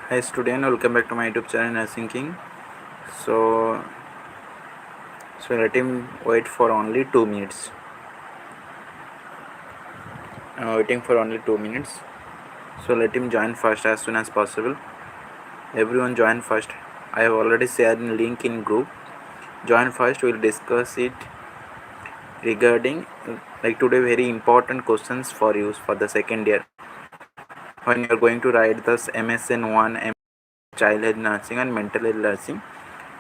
Hi student, welcome back to my YouTube channel Nursing King. So, so let him wait for only 2 minutes. I'm waiting for only 2 minutes. So let him join first as soon as possible. Everyone join first. I have already shared a link in group. Join first. We'll discuss it regarding like today very important questions for you for the second year. When you are going to write this MSN1, child health nursing and mental health nursing,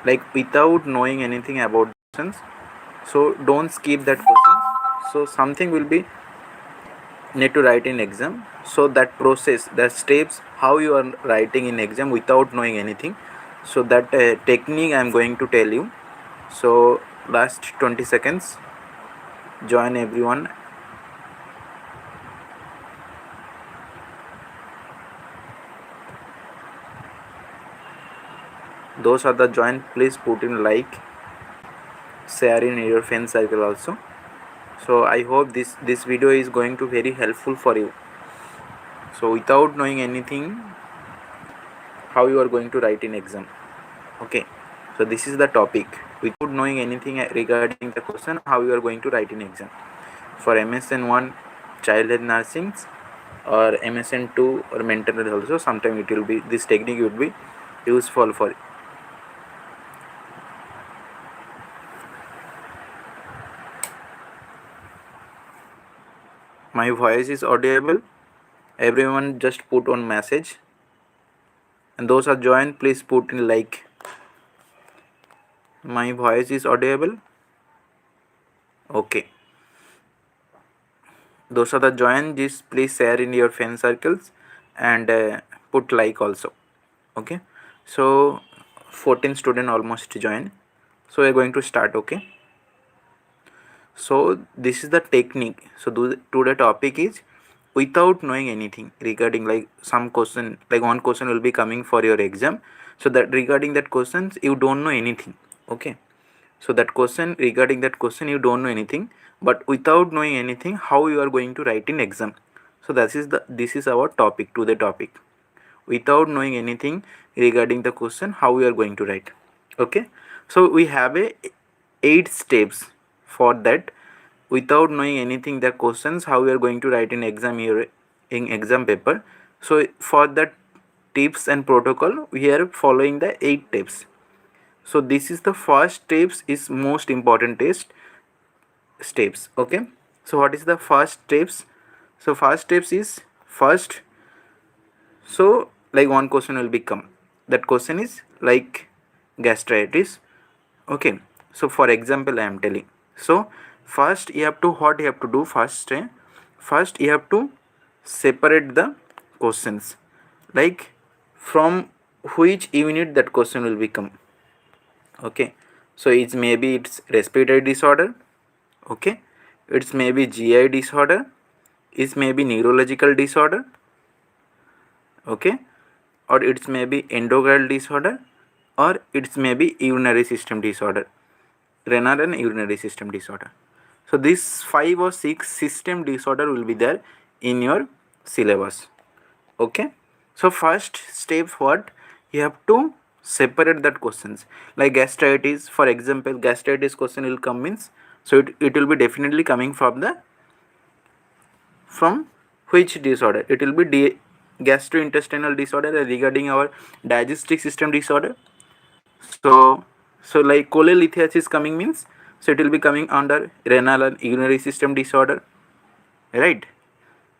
like without knowing anything about questions. So don't skip that question. So something will be need to write in exam. So that process, that steps how you are writing in exam without knowing anything. So that technique I am going to tell you. So last 20 seconds. Join everyone. Those are the join. Please put in like, share in your friend circle also. So I hope this video is going to very helpful for you. So without knowing anything, how you are going to write in exam. Okay, so this is the topic. Without knowing anything regarding the question, how you are going to write in exam for MSN1 child health nursing or MSN2 or mental health also. Sometime it will be, this technique would be useful for. My voice is audible. Everyone just put on message, and those are joined, please put in like. My voice is audible. Okay, those are the join. Just please share in your friend circles and put like also. Okay, so 14 student almost join. So we're going to start. Okay, so this is the technique. So today topic is without knowing anything regarding like some question, like one question will be coming for your exam. So that regarding that questions you don't know anything. Okay, so that question, regarding that question you don't know anything, but without knowing anything how you are going to write in exam. So this is our topic, to the topic, without knowing anything regarding the question how we are going to write. Okay, so we have a 8 steps for that. Without knowing anything the questions how we are going to write in exam here in exam paper. So for that tips and protocol we are following the 8 tips. So this is the first steps, is most important steps. Okay, so what is the first steps? So first steps is first. So like one question will become, that question is like gastritis. Okay, so for example I am telling. So first you have to, what you have to do first, first you have to separate the questions, like from which unit that question will become. Okay, so it's maybe it's respiratory disorder. Okay, it's maybe GI disorder, it's maybe neurological disorder. Okay, or it's maybe endocrine disorder, or it's maybe urinary system disorder, renal and urinary system disorder. So these 5 or 6 system disorder will be there in your syllabus. Okay, so first step, what you have to separate that questions, like gastritis. For example, gastritis question will come means, so it will be definitely coming from which disorder? It will be gastrointestinal disorder regarding our digestive system disorder. So like cholelithiasis coming means, so it will be coming under renal and urinary system disorder, right?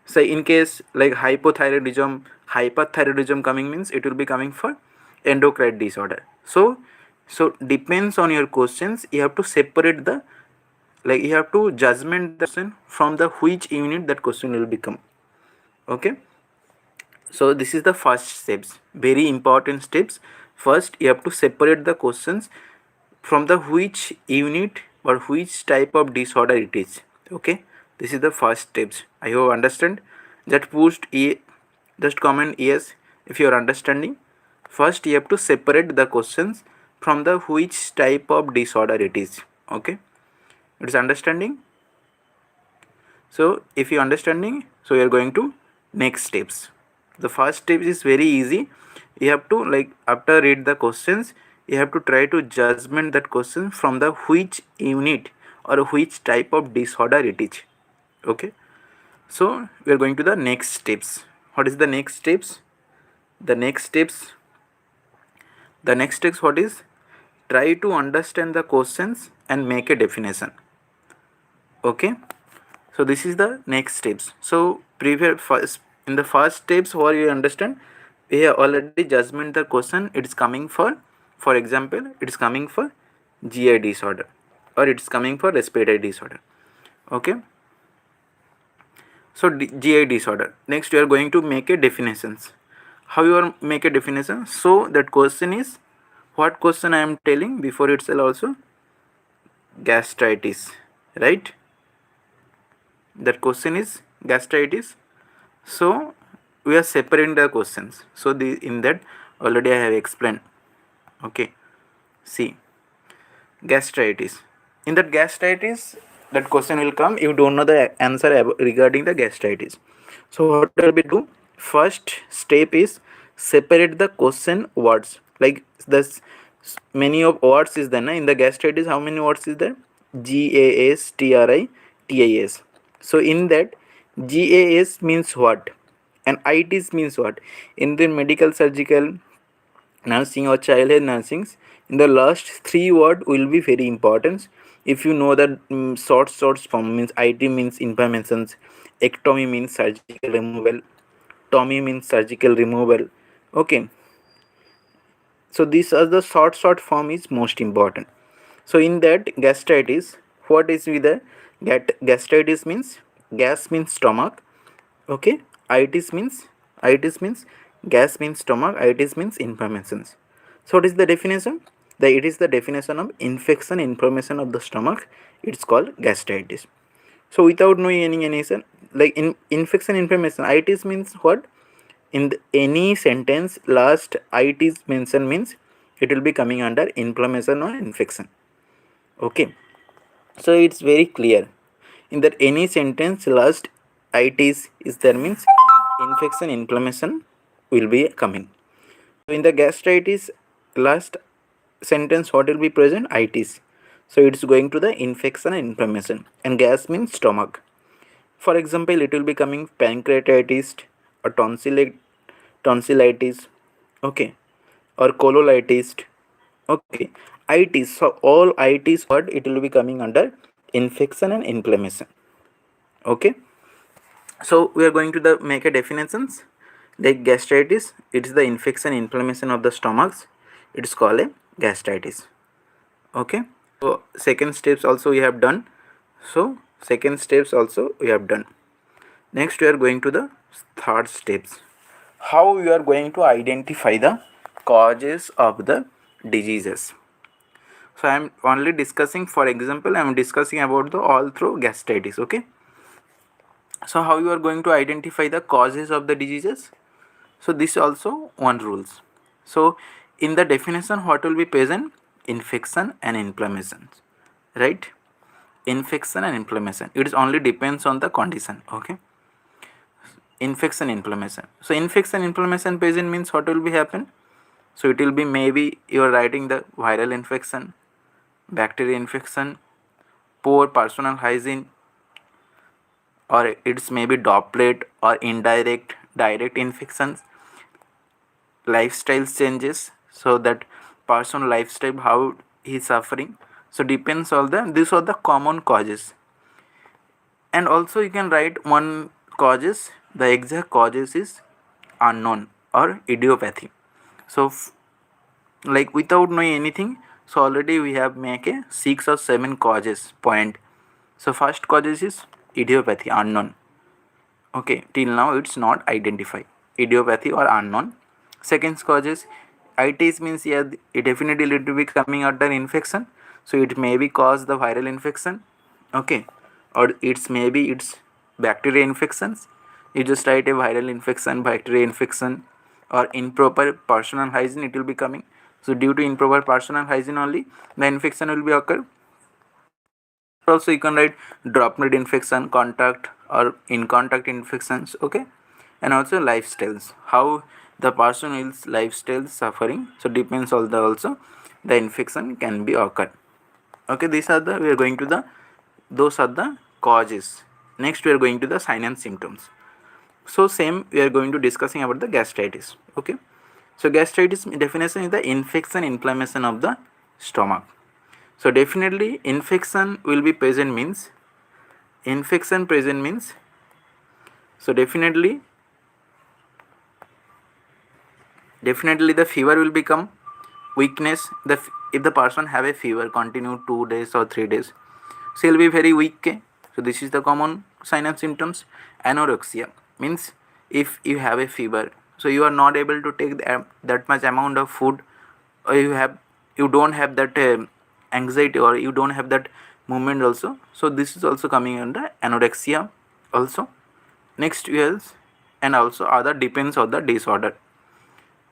So in case like hyperthyroidism coming means, it will be coming for endocrine disorder. So depends on your questions, you have to separate the, like you have to judgment the question from the which unit that question will become. Okay, so this is the first steps, very important steps. First you have to separate the questions from the which unit or which type of disorder it is. Okay, this is the first steps. I hope understand. Just comment yes if you are understanding. First you have to separate the questions from the which type of disorder it is. Okay, it's understanding. So if you understanding, so you are going to next steps. The first step is very easy. you have to, like, after read the questions, you have to try to judgment that question from the which unit or which type of disorder it is. Okay, so we are going to the next steps. What is the next steps? The next steps, the next steps what is, try to understand the questions and make a definition. Okay, so this is the next steps. So previous first, in the first steps where you understand, we have already judgment the question it is coming for example it is coming for GI disorder or it's coming for respiratory disorder. Okay, so GI disorder, next we are going to make a definitions. How you are make a definition? So that question is, what question I am telling before itself also, gastritis, right? That question is gastritis. So we are separating the questions. So the in that already I have explained. Okay, see, gastritis. In that gastritis, that question will come. You don't know the answer regarding the gastritis. So what will we do? First step is separate the question words. Like this, many of words is there. Na? In the gastritis, how many words is there? GASTRITIS. So in that, GAS means what, and ITIS means what. In the medical surgical nursing or childhood nursing, in the last three word will be very important. If you know that short form means, IT means informations, ectomy means surgical removal, tomy means surgical removal. Okay, so these are the short form is most important. So in that gastritis, what is with the gastritis means, gas means stomach. Okay, itis means gas means stomach, itis means inflammations. So what is the definition? It is the definition of infection, inflammation of the stomach. It's called gastritis. So without knowing any reason, like in infection, inflammation, itis means what? In any sentence last itis mention means it will be coming under inflammation or infection. Okay, so it's very clear. In that any sentence last itis is there means infection, inflammation will be coming. So in the gastritis last sentence what will be present? Itis. So it's going to the infection and inflammation, and gas means stomach. For example, it will be coming pancreatitis or tonsillitis, okay, or colitis, okay, itis. So all itis word it will be coming under infection and inflammation. Okay, so we are going to the make a definitions. Like gastritis, it is the infection, inflammation of the stomachs. It is called a gastritis. Okay, so second steps also we have done. So second steps also we have done. Next we are going to the third steps. How we are going to identify the causes of the diseases. So I am only discussing, for example, I am discussing about the all through gastritis. Okay, so how you are going to identify the causes of the diseases? So this also one rules. So in the definition what will be present? Infection and inflammation, right? Infection and inflammation, it is only depends on the condition. Okay, infection, inflammation. So infection, inflammation present means what will be happen? So it will be maybe you are writing the viral infection, bacterial infection, poor personal hygiene, or it's maybe droplet or indirect direct infections, lifestyle changes. So that person lifestyle how he is suffering. So depends all the, these are the common causes. And also you can write one causes, the exact causes is unknown or idiopathy. So like without knowing anything, so already we have make a 6 or 7 causes point. So first causes is idiopathy, unknown. Okay, till now it's not identified, idiopathy or unknown. Second causes, itis means yeah, it definitely will be coming under infection. So it may be cause the viral infection. Okay, or it's maybe it's bacterial infections. You just write a viral infection, bacterial infection, or improper personal hygiene it will be coming. So due to improper personal hygiene only the infection will be occur. Also you can write droplet infection, contact or in contact infections. Okay, and also lifestyles, how the person's lifestyle suffering. So depends on the also the infection can be occurred. Okay, these are the we are going to the those are the causes. Next we are going to the sign and symptoms. So same we are going to discussing about the gastritis. Okay, so gastritis definition is the infection inflammation of the stomach. So definitely infection will be present means infection present means so definitely the fever will become weakness. If the person have a fever continue 2 days or 3 days, so he'll be very weak. Okay? So this is the common sign and symptoms. Anorexia means if you have a fever, so you are not able to take that much amount of food, or you don't have that anxiety, or you don't have that movement also. So this is also coming under anorexia also. Next years, and also other depends on the disorder.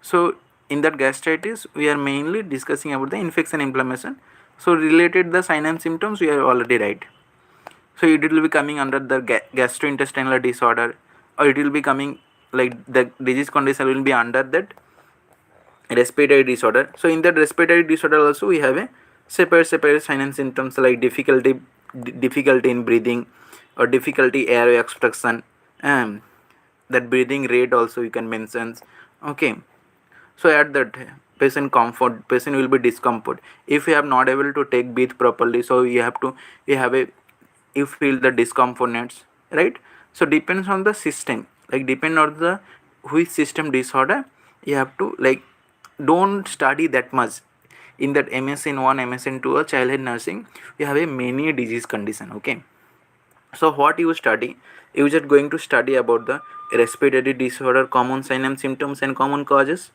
So in that gastritis, we are mainly discussing about the infection inflammation. So related the sign and symptoms, we are already right. So it will be coming under the gastrointestinal disorder, or it will be coming like the disease condition will be under that respiratory disorder. So in that respiratory disorder also we have a separate sign and symptoms like difficulty in breathing, or difficulty airway obstruction. That breathing rate also you can mention. Okay, so at that patient will be discomfort if you have not able to take breathe properly. So you have a you feel the discomfortness, right? So depends on the system, like depend on the which system disorder you have to like don't study that much. In that MSN1 MSN2 or childhood nursing, you have a many disease condition. Okay, so what you study, you just going to study about the respiratory disorder, common sign and symptoms and common causes,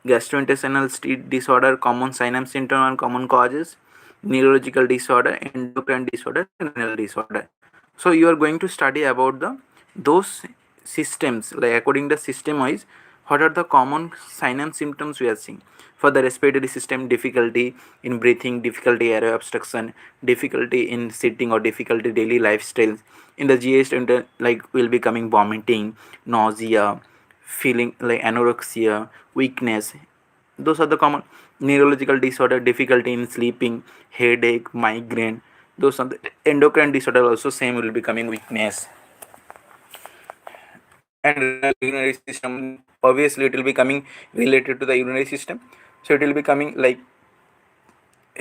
gastrointestinal disorder, common sign and symptom and common causes, neurological disorder, endocrine disorder, and renal disorder. So you are going to study about the those systems, like according to system wise, what are the common sign and symptoms we are seeing. For the respiratory system, difficulty in breathing, difficulty airway obstruction, difficulty in sitting, or difficulty daily lifestyle. In the GS, like will be coming vomiting, nausea, feeling like anorexia, weakness. Those are the common neurological disorder, difficulty in sleeping, headache, migraine. Those are the endocrine disorder also same will be coming weakness. And renal urinary system, obviously it will be coming related to the urinary system. So it will be coming like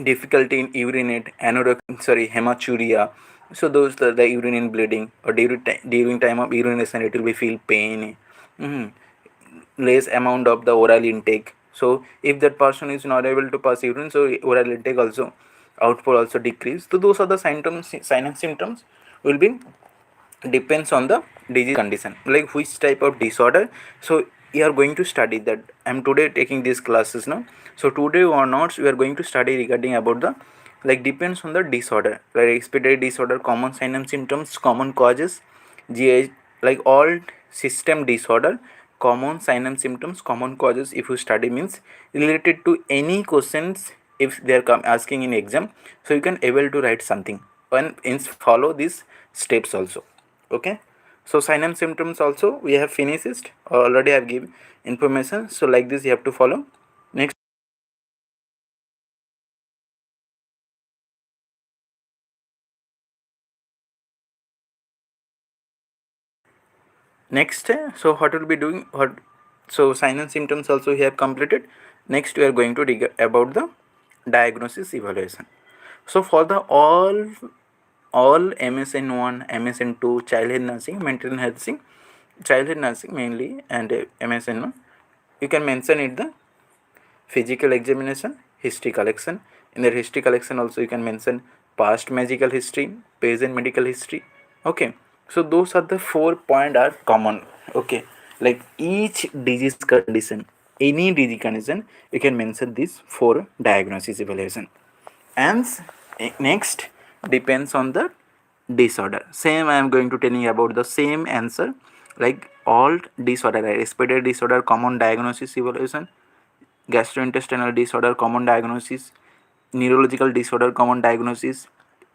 difficulty in urinate, hematuria. So those the urine bleeding, or during time of urination it will be feel pain. Mhm. Less amount of the oral intake. So if that person is not able to pass urine, so oral intake also output also decrease. So those are the symptoms, sign and symptoms will be depends on the disease condition, like which type of disorder. So you are going to study that. I'm today taking these classes now. So today or not we are going to study regarding about the like depends on the disorder, like respiratory disorder, common sign and symptoms, common causes, GI, like all system disorder, common sign and symptoms, common causes. If you study means related to any questions, if they are asking in exam, so you can able to write something and follow these steps also. Okay, so sign and symptoms also we have finished, or already have given information. So like this you have to follow. Next, so what will be doing what. So sign and symptoms also we have completed. Next we are going to dig about the diagnosis evaluation. So for the all MSN1 MSN2 childhood nursing, mental health nursing, childhood nursing mainly, and MSN1, you can mention it the physical examination, history collection. In the history collection also you can mention past medical history, present medical history. Okay, so those are the 4 point are common. Okay, like each disease condition, any disease condition, you can mention these 4 diagnosis evaluation. And next depends on the disorder. Same I am going to tell you about the same answer, like all disorder, like respiratory disorder, common diagnosis evaluation, gastrointestinal disorder, common diagnosis, neurological disorder, common diagnosis,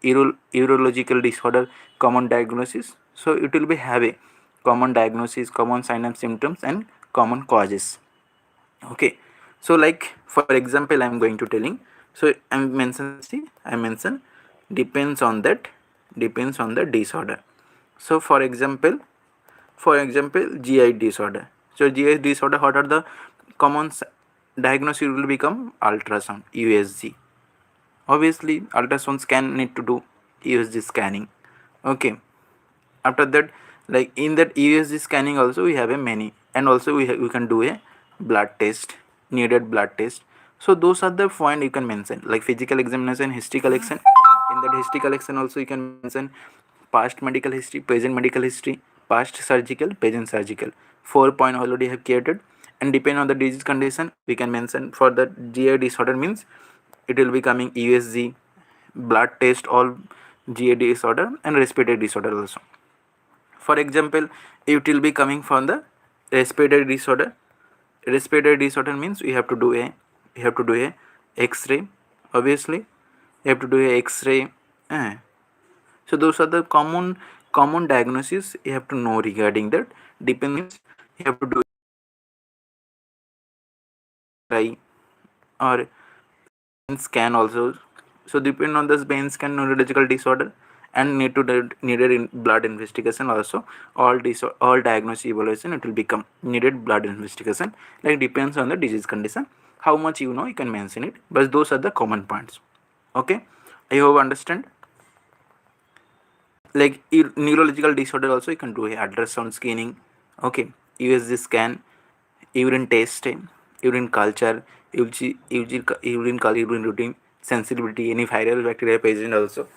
urological disorder, common diagnosis. So it will be have a common diagnosis, common sign and symptoms, and common causes. Okay, so like for example I'm going to telling, so I mention depends on the disorder. So for example GI disorder. So GI disorder, what are the common diagnosis will become ultrasound, USG. Obviously ultrasound scan need to do USG scanning. Okay, after that, like in that USG scanning also we have a many, and also we can do a blood test, needed blood test. So those are the point you can mention, like physical examination, history collection. In that history collection also you can mention past medical history, present medical history, past surgical, present surgical. 4 point already have created. And depending on the disease condition we can mention. For the GI disorder means it will be coming USG, blood test, all GI disorder, and respiratory disorder also. For example, it will be coming from the respiratory disorder. Respiratory disorder means you have to do a X-ray. Obviously, you have to do a X-ray. eh. So those are the common diagnoses you have to know regarding that. Depends, you have to do try or scan also. So depend on this brain scan, neurological disorder, and needed in blood investigation also. All diagnosis evaluation it will become needed blood investigation. Like depends on the disease condition. How much you know you can mention it, but those are the common points. Okay, I hope understand. Like neurological disorder also you can do a ultrasound scanning. Okay, USG scan, urine test, urine culture, urine culture, urine routine, sensitivity, any viral bacteria present also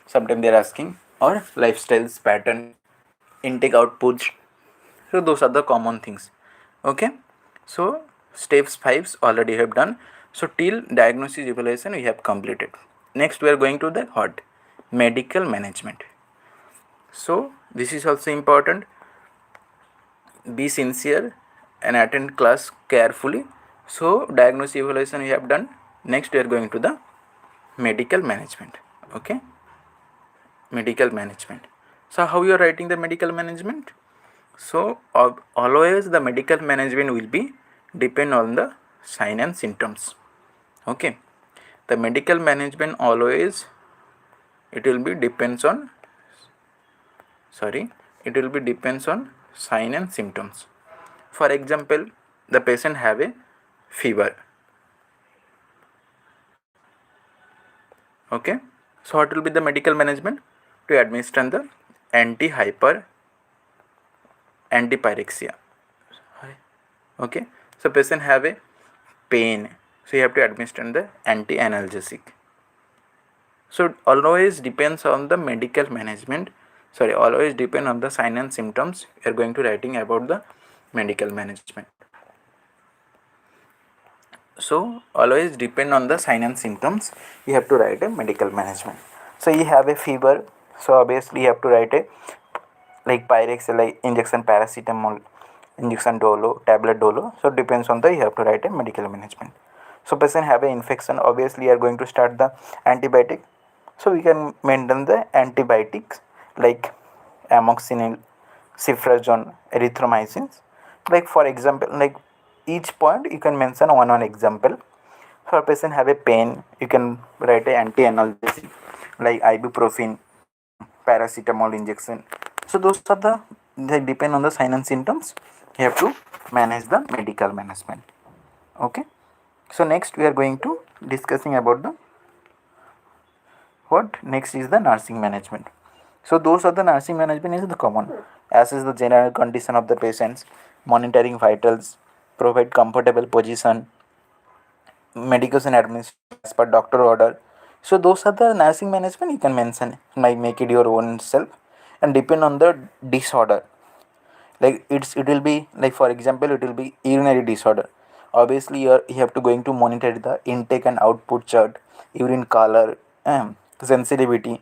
sometimes they are asking, or lifestyles pattern, intake outputs. So those are the common things. Okay, so steps 5 already have done. So till diagnosis evaluation we have completed. Next we are going to the what, medical management. So this is also important. Be sincere and attend class carefully. So diagnosis evaluation we have done. Next we are going to the medical management. Okay, medical management. So how you are writing the medical management? So always the medical management will be depend on the sign and symptoms. Okay, the medical management always it will be depends on it will be depends on sign and symptoms. For example, the patient have a fever. Okay, so what will be the medical management? To administer the anti-hyper antipyrexia. Okay, so patient have a pain, so you have to administer the anti-analgesic. So always depends on the medical management. Always depend on the sign and symptoms. We are going to writing about the medical management. So always depend on the sign and symptoms. You have to write a medical management. So you have a fever. So obviously you have to write a like Pyrex, like injection paracetamol, injection dolo, tablet dolo. So depends on the you have to write a medical management. So patient have an infection. Obviously you are going to start the antibiotic. So we can maintain the antibiotics like amoxicillin, ceftriaxone, erythromycin. Like for example, like each point you can mention one example. For a patient have a pain, you can write a anti-analgesic like ibuprofen, paracetamol injection. So those are they depend on the sign and symptoms. You have to manage the medical management. Okay. So next we are going to discussing about the what next is the nursing management. So those are the nursing management is the common, as is the general condition of the patients, monitoring vitals, provide comfortable position, medication administration as per doctor order. So those are the nursing management you can mention, like make it your own self, and depend on the disorder. Like it will be like for example it will be urinary disorder. Obviously you have to going to monitor the intake and output chart, urine color, sensitivity.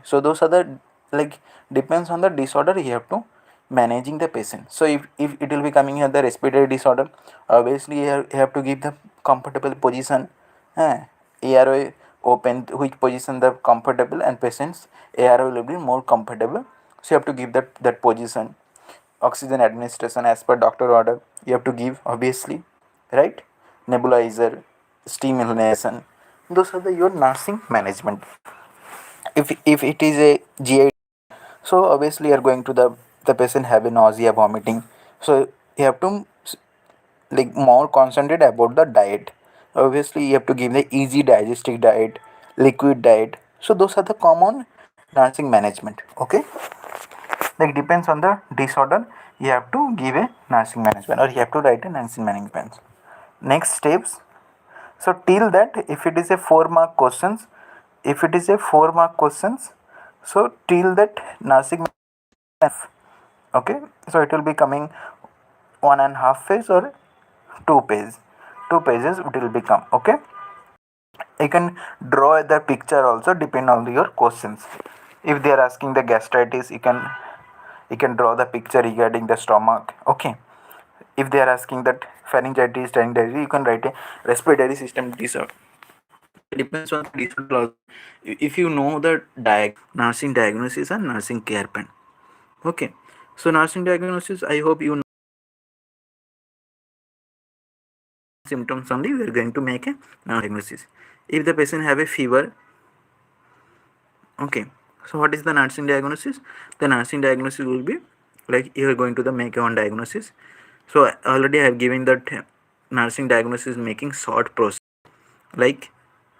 So those are the like depends on the disorder you have to managing the patient. So if it will be coming here the respiratory disorder, obviously you have to give the comfortable position. Airway open, which position the comfortable, and patient's airway will be more comfortable, so you have to give that position. oxygen administration as per doctor order you have to give, obviously, right? Nebulizer, steam inhalation, those are the your nursing management. If it is a GI, so obviously you are going to the patient have a nausea, vomiting, so you have to like more concentrate about the diet. Obviously you have to give the easy digestive diet, liquid diet. So those are the common nursing management. Okay, like depends on the disorder, you have to give a nursing management or you have to write a nursing management. Next steps. So till that, if it is a 4 mark questions, if it is a 4 mark questions, so till that nursing, okay, so it will be coming 1.5 page or 2 page, 2 pages it will become. Okay, you can draw the picture also depend on your questions. If they are asking the gastritis, you can draw the picture regarding the stomach. Okay, if they are asking that pharyngitis, laryngitis, you can write a respiratory system disorder. It depends on the disorder also. If you know the nursing diagnosis and nursing care plan. Okay, so nursing diagnosis, I hope you know symptoms only we are going to make a diagnosis. If the patient have a fever, okay, so what is the nursing diagnosis? The nursing diagnosis will be like you are going to the make your own diagnosis. So already I have given that nursing diagnosis making short process, like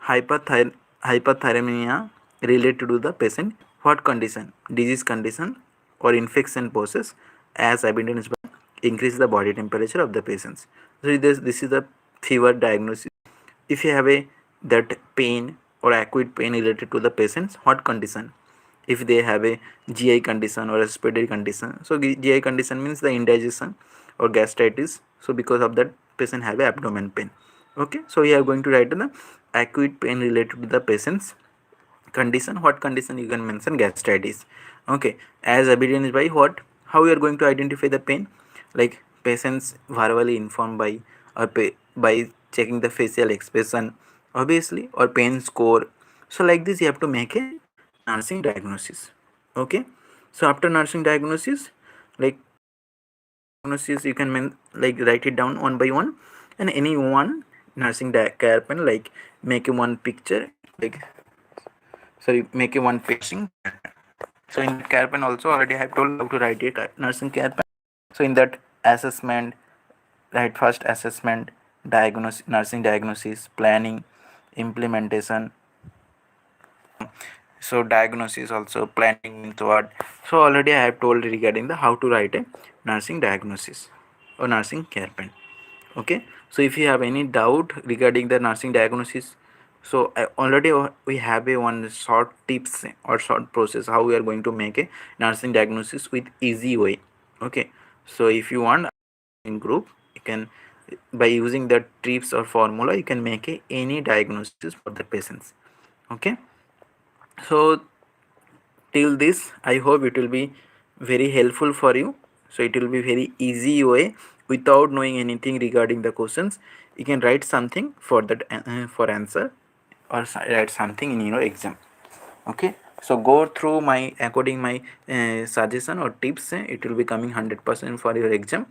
hypothermia related to the patient, what condition, disease condition or infection process as evidenced by increase the body temperature of the patients. So this is the fever diagnosis. If you have a that pain or acute pain related to the patients, what condition, if they have a GI condition or respiratory condition. So GI condition means the indigestion or gastritis, so because of that patient have a abdomen pain. Okay, so we are going to write the acute pain related to the patient's condition. What condition, you can mention gastritis. Okay, as evidenced by what, how we are going to identify the pain, like patients verbally informed by or by checking the facial expression, obviously, or pain score. So like this you have to make a nursing diagnosis. Okay, so after nursing diagnosis, like diagnosis you can like write it down one by one, and any one nursing care plan, like make a one picture, like sorry, make a one paging. So in care plan also already I have told how to write it, nursing care plan. So in that assessment, write first assessment, diagnosis, nursing diagnosis, planning, implementation. So diagnosis also, planning means what. So already I have told regarding the how to write a nursing diagnosis or nursing care plan. Okay, so if you have any doubt regarding the nursing diagnosis, so already we have a one short tips or short process how we are going to make a nursing diagnosis with easy way. Okay, so if you want in group, you can, by using the tips or formula, you can make a any diagnosis for the patients. Okay, so till this I hope it will be very helpful for you. So it will be very easy way, without knowing anything regarding the questions you can write something for that for answer, or write something in your exam. Okay, so go through my according my suggestion or tips, it will be coming 100% for your exam.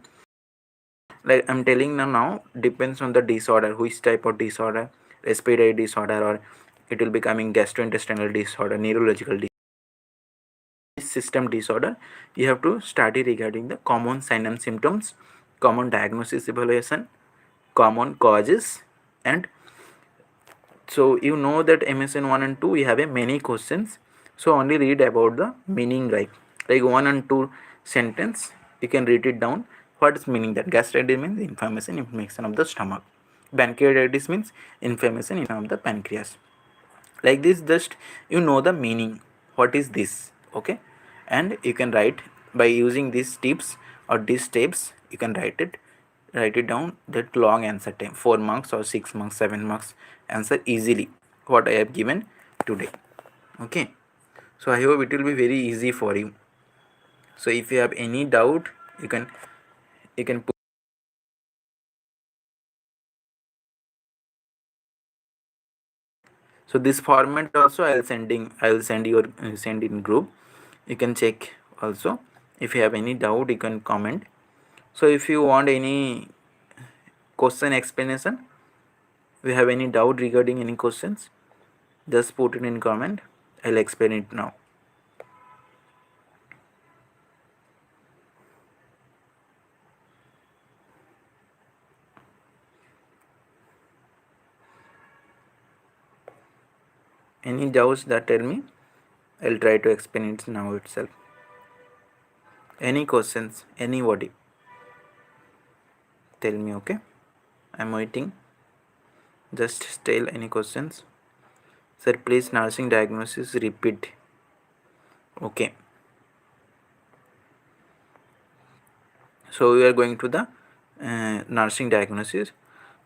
Like I'm telling now depends on the disorder, which type of disorder, respiratory disorder, or it will be coming gastrointestinal disorder, neurological disorder, system disorder. You have to study regarding the common signs and symptoms, common diagnosis evaluation, common causes, and so you know that MSN 1 and 2 we have a many questions. So only read about the meaning, like 1 and 2 sentence you can read it down. What is meaning that gastritis means inflammation of the stomach, pancreatitis means inflammation of the pancreas. Like this, just you know the meaning, what is this. Okay, and you can write by using these tips or these steps, you can write it down that long answer time, 4 marks or 6 marks, 7 marks answer easily, what I have given today. Okay, so I hope it will be very easy for you. So if you have any doubt, you can put. So this format also I'll send in group, you can check also. If you have any doubt, you can comment. So if you want any question explanation, if you have any doubt regarding any questions, just put it in comment. I'll explain it now. Any doubts, that tell me. I'll try to explain it now itself. Any questions, anybody, tell me. Okay, I'm waiting. Just tell any questions. Sir, please, nursing diagnosis repeat. Okay, so we are going to the nursing diagnosis.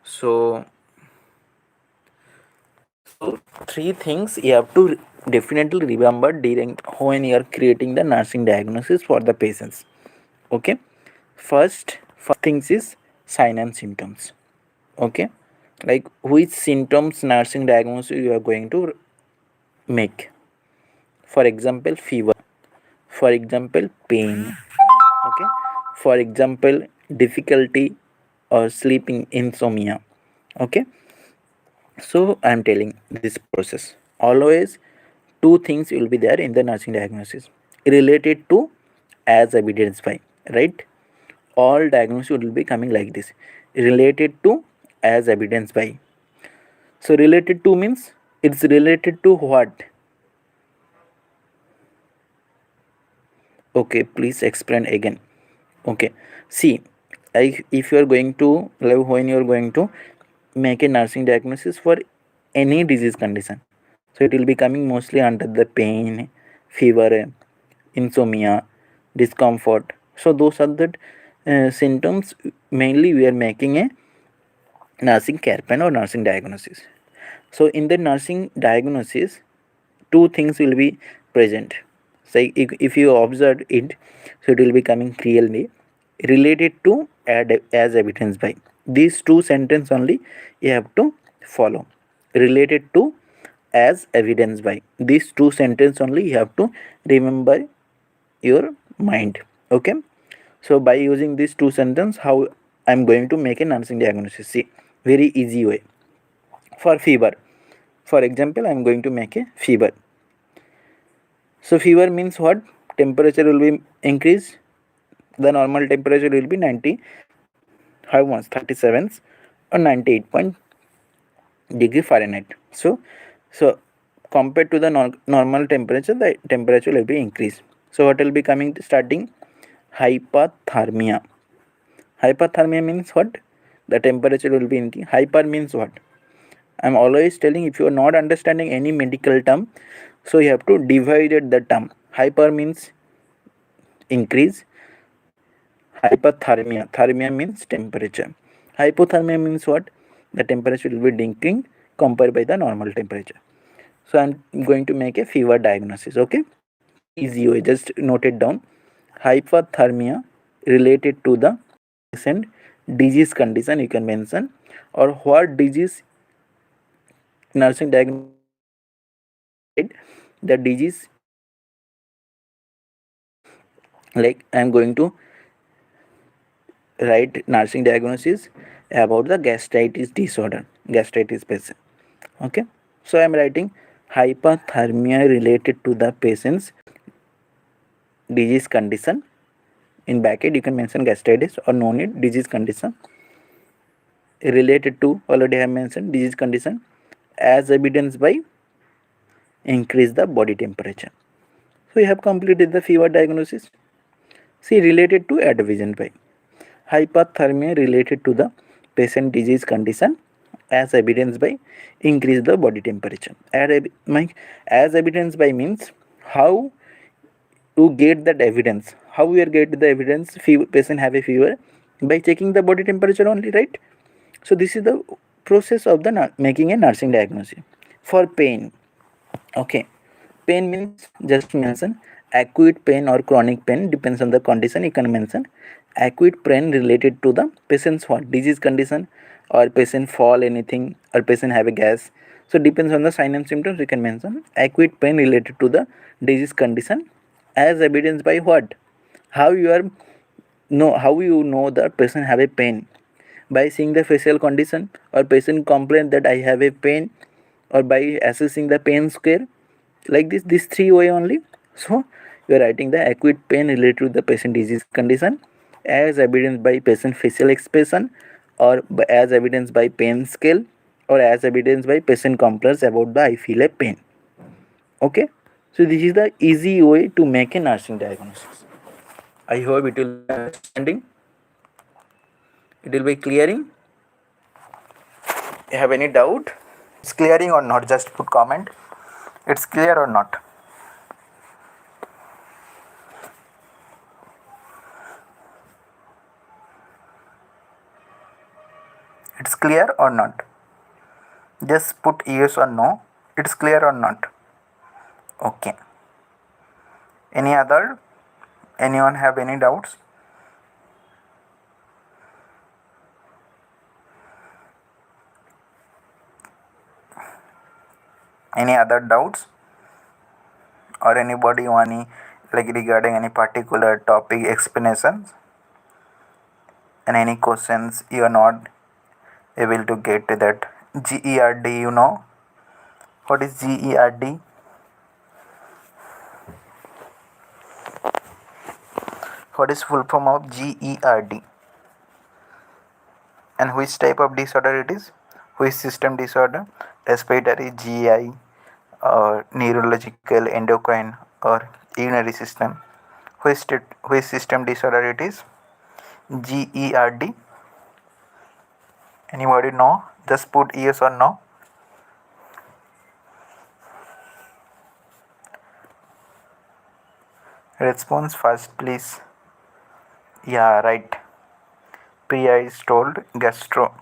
So three things you have to definitely remember during when you are creating the nursing diagnosis for the patients. Okay, first things is sign and symptoms. Okay, like which symptoms nursing diagnosis you are going to make. For example, fever. For example, pain. Okay, for example, difficulty or sleeping, insomnia. Okay, so I'm telling this process. Always two things will be there in the nursing diagnosis related to as evidenced by, right? All diagnosis will be coming like this, related to as evidenced by. So related to means it's related to what? Okay, please explain again. Okay, see, if you are going to, like when you are going to make a nursing diagnosis for any disease condition, so it will be coming mostly under the pain, fever, insomnia, discomfort. So those are the symptoms. Mainly we are making a nursing care plan or nursing diagnosis. So in the nursing diagnosis, two things will be present. So if you observe it, so it will be coming clearly related to as evidence by. These two sentence only you have to follow. Related to as evidence by. These two sentence only you have to remember your mind. Okay. So by using these two sentence, how I'm going to make a nursing diagnosis. See, very easy way. For fever, for example, I'm going to make a fever. So fever means what? Temperature will be increased. The normal temperature will be 90, how much? 37 or 98 point degree Fahrenheit. So compared to the normal temperature, the temperature will be increased. So what will be coming starting? Hypothermia. Hypothermia means what? The temperature will be increased. Hyper means what? I'm always telling, if you are not understanding any medical term, so you have to divide the term. Hyper means increase. Hypothermia. Thermia means temperature. Hypothermia means what? The temperature will be decreasing compared by the normal temperature. So I'm going to make a fever diagnosis. Okay, very easy way. Just note it down. Hypothermia related to the patient disease condition you can mention, or what disease nursing diagnosis the disease, like I'm going to write nursing diagnosis about the gastritis disorder, gastritis patient. Okay, so I'm writing hypothermia related to the patient's disease condition. In bracket you can mention gastritis, or no need, disease condition related to, already I have mentioned disease condition as evidenced by increase the body temperature. So you have completed the fever diagnosis. See, related to advision by hypothermia related to the patient disease condition as evidenced by increase the body temperature. As evidenced by means how to get that evidence. How we are get the evidence? Fever, patient have a fever by checking the body temperature only, right? So this is the process of the making a nursing diagnosis. For pain, okay, pain means just mention acute pain or chronic pain, depends on the condition. You can mention acute pain related to the patient's what disease condition, or patient fall anything, or patient have a gas. So depends on the sign and symptoms. You can mention acute pain related to the disease condition as evidenced by what? how you are how you know the patient have a pain? By seeing the facial condition, or patient complain that I have a pain, or by assessing the pain scale, like this three way only. So you are writing the acute pain related to the patient disease condition as evidenced by patient facial expression, or as evidenced by pain scale, or as evidenced by patient complaints about the I feel a pain. Okay, so this is the easy way to make a nursing diagnosis. I hope it will be understanding, it will be clearing. You have any doubt? It's clearing or not? Just put comment. It's clear or not? It's clear or not? Just put yes or no. It's clear or not? Okay. Any other? Anyone have any doubts? Any other doubts? Or anybody want any, like regarding any particular topic explanations? And any questions you are not able to get to that? GERD, you know? What is GERD? What is full form of GERD? And which type of disorder it is? Which system disorder? Respiratory, GI, or neurological, endocrine, or urinary system? Which system disorder it is? GERD. Anybody know? Just put yes or no. Response first, please. Yeah, right. Priya is told gastro.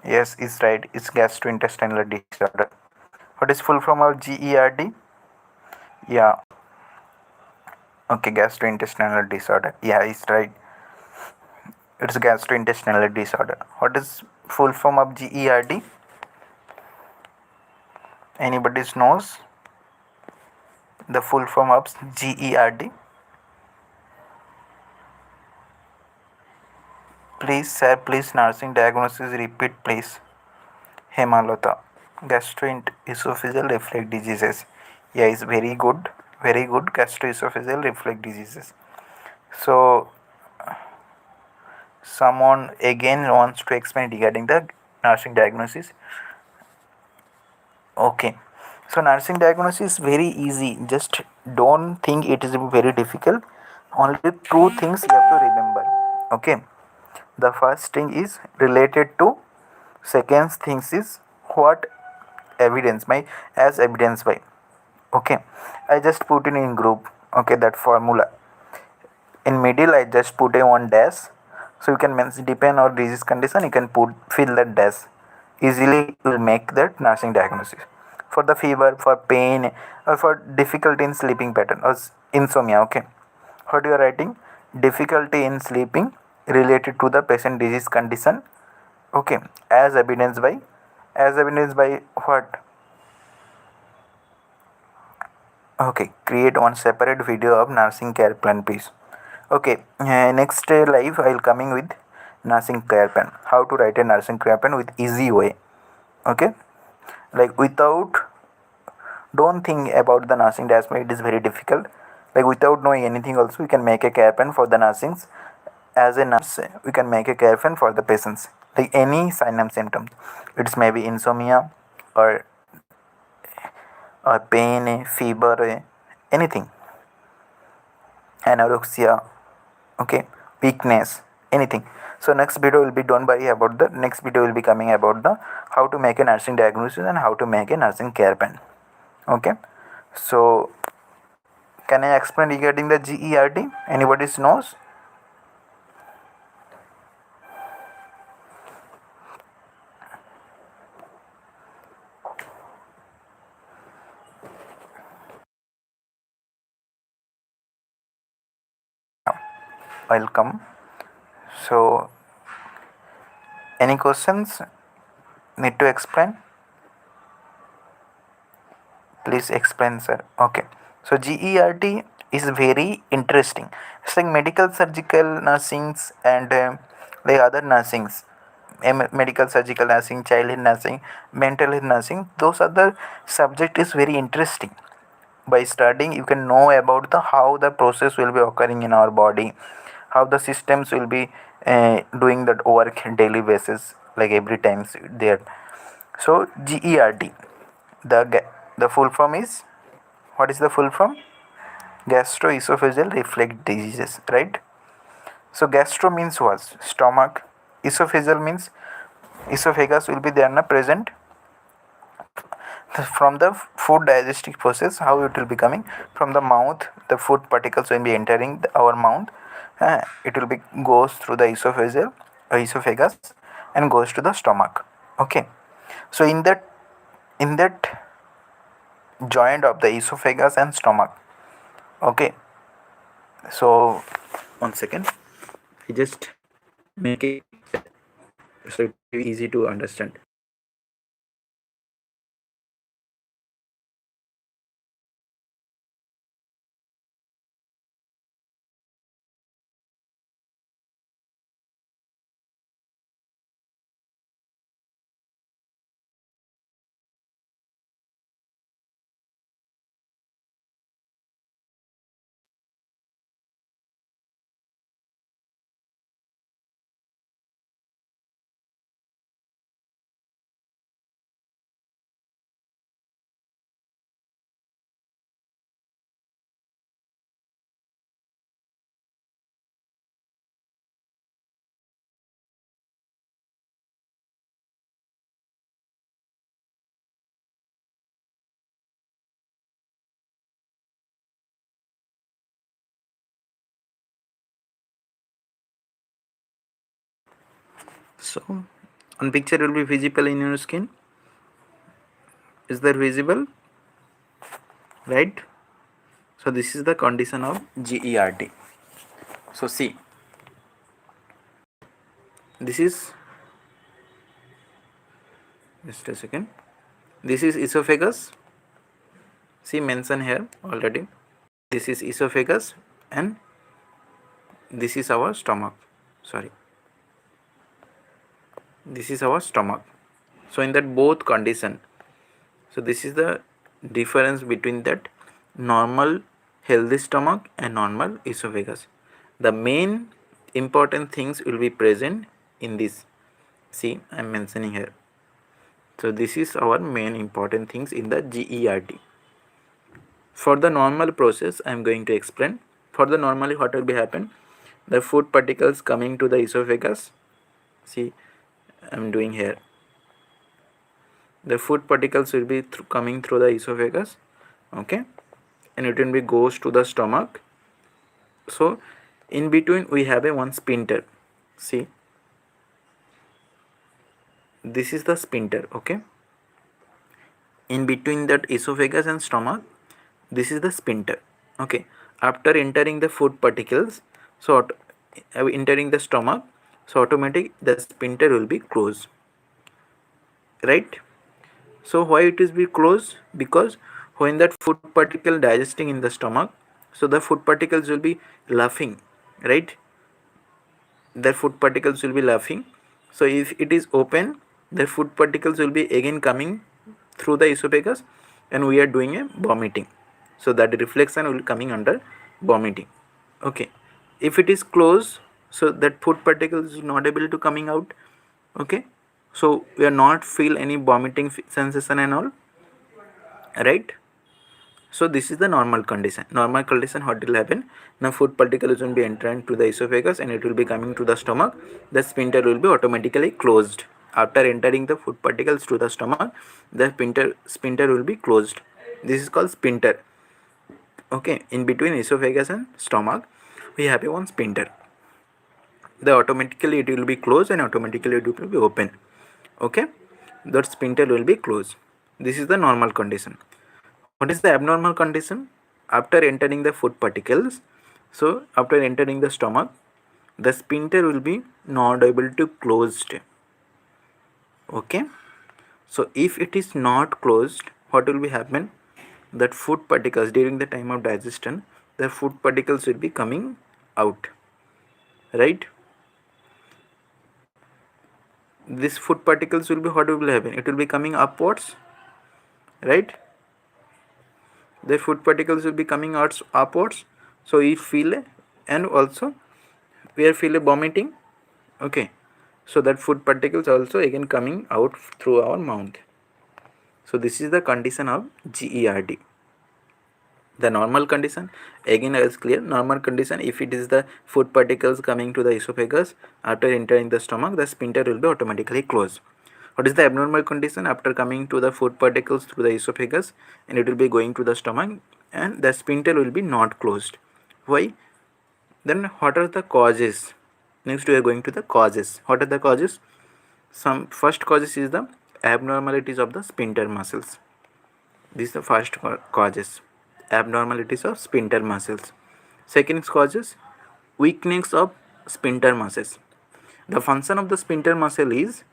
Yes, is right. It's gastrointestinal disorder. What is full form of GERD? Yeah. Okay, gastrointestinal disorder. Yeah, it's right. It's gastrointestinal disorder. What is full form of GERD? Anybody knows the full form of GERD? Please, sir, please, nursing diagnosis, repeat, please. Hemalata. Gastroesophageal reflux diseases. Yeah, it's very good. Very good. Gastroesophageal reflux diseases. So, someone again wants to explain regarding the nursing diagnosis. Okay. So, nursing diagnosis is very easy. Just don't think it is very difficult. Only two things you have to remember. Okay. The first thing is related to, second things is what evidence by, as evidence by. Okay, I just put it in group. Okay, that formula in middle I just put a one dash, so you can depend on disease condition, you can put fill that dash easily. Will make that nursing diagnosis. For the fever, for pain, or for difficulty in sleeping pattern or insomnia. Okay, what you are writing? Difficulty in sleeping related to the patient disease condition. Okay, as evidence by, as evidence by what? Okay, create one separate video of nursing care plan, please. Okay, next live I'll coming with nursing care plan. How to write a nursing care plan with easy way. Okay, like without, don't think about the nursing dashboard. It is very difficult. Like without knowing anything, also we can make a care plan for the nursings. As a nurse, we can make a care plan for the patients. Like any sign and symptoms, it's maybe insomnia, or pain, fever, anything, anorexia, okay, weakness, anything. So next video will be done by about the, next video will be coming about the how to make a nursing diagnosis and how to make a nursing care plan. Okay, so can I explain regarding the GERD? Anybody knows? Welcome. So any questions need to explain? Please explain, sir. Okay, So GERT is very interesting. It's like medical surgical nursings and like other nursings, medical surgical nursing, childhood nursing, mental health nursing. Those other subject is very interesting. By studying, you can know about the how the process will be occurring in our body, how the systems will be doing that work daily basis, like every time there. So GERT, the full form is, what is the full form? Gastroesophageal reflux diseases, right? So gastro means what? Stomach. Esophageal means esophagus will be there na present. From the food digestive process, how it will be coming from the mouth, the food particles will be entering our mouth. It will be goes through the esophagus and goes to the stomach. Okay. So in that joint of the esophagus and stomach. Okay. So one second, I just make it so it will be easy to understand. So one picture will be visible in your skin. Is that visible? Right? So this is the condition of GERT. So see, this is, just a second, this is esophagus. See, mention here already. This is esophagus and this is our stomach. Sorry, this is our stomach. So in that both condition, so this is the difference between that normal healthy stomach and normal esophagus. The main important things will be present in this. See, I am mentioning here. So this is our main important things in the GERT. For the normal process, I am going to explain. For the normally, what will be happen? The food particles coming to the esophagus. See, I am doing here. The food particles will be coming through the esophagus. Okay, and it will be goes to the stomach. So in between we have a one sphincter. See, this is the sphincter. Okay, in between that esophagus and stomach, this is the sphincter. Okay, after entering the food particles, so entering the stomach, so automatic the sphincter will be closed, right? So why it is be closed? Because when that food particle digesting in the stomach, so the food particles will be laughing, right? The food particles will be laughing. So if it is open, the food particles will be again coming through the esophagus and we are doing a vomiting. So that reflection will coming under vomiting. Okay. If it is closed, so that food particles is not able to coming out. Okay. So we are not feel any vomiting sensation and all, right? So this is the normal condition. Normal condition, what will happen? Now food particles will be entering to the esophagus and it will be coming to the stomach. The sphincter will be automatically closed. After entering the food particles to the stomach, the sphincter will be closed. This is called sphincter. Okay, in between esophagus and stomach, we have a one sphincter. The automatically it will be closed and automatically it will be open. Okay, that sphincter will be closed. This is the normal condition. What is the abnormal condition? After entering the food particles, so after entering the stomach, the sphincter will be not able to closed. Okay, so if it is not closed, what will be happen? that food particles during the time of digestion, the food particles will be coming out, right? This food particles will be, what will happen, it will be coming upwards, right? The food particles will be coming out upwards, so we feel and also we are feel vomiting, okay? So that food particles also again coming out through our mouth. So this is the condition of GERD. The normal condition, again is clear, normal condition, if it is the food particles coming to the esophagus after entering the stomach, the sphincter will be automatically closed. What is the abnormal condition? After coming to the food particles through the esophagus and it will be going to the stomach and the sphincter will be not closed. Why? Then what are the causes? Next we are going to the causes. What are the causes? Some first causes is the abnormalities of the sphincter muscles. This is the first causes, abnormalities of sphincter muscles. Second causes, weakness of sphincter muscles. The function of the sphincter muscle is,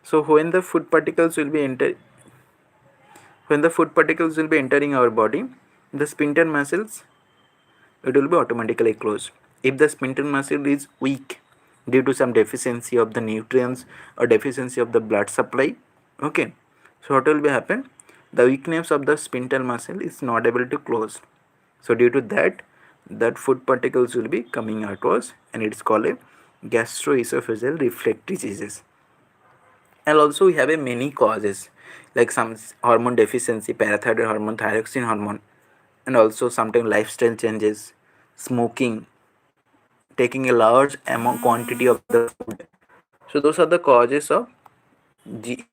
so when the food particles will be entering our body, the sphincter muscles, it will be automatically closed. If the sphincter muscle is weak due to some deficiency of the nutrients or deficiency of the blood supply, okay, so what will be happen, the weakness of the sphincter muscle is not able to close. So due to that, that food particles will be coming outwards and it's called a gastroesophageal reflux diseases. And also we have a many causes like some hormone deficiency, parathyroid hormone, thyroxine hormone, and also sometimes lifestyle changes, smoking, taking a large amount quantity of the food. So those are the causes of GERD.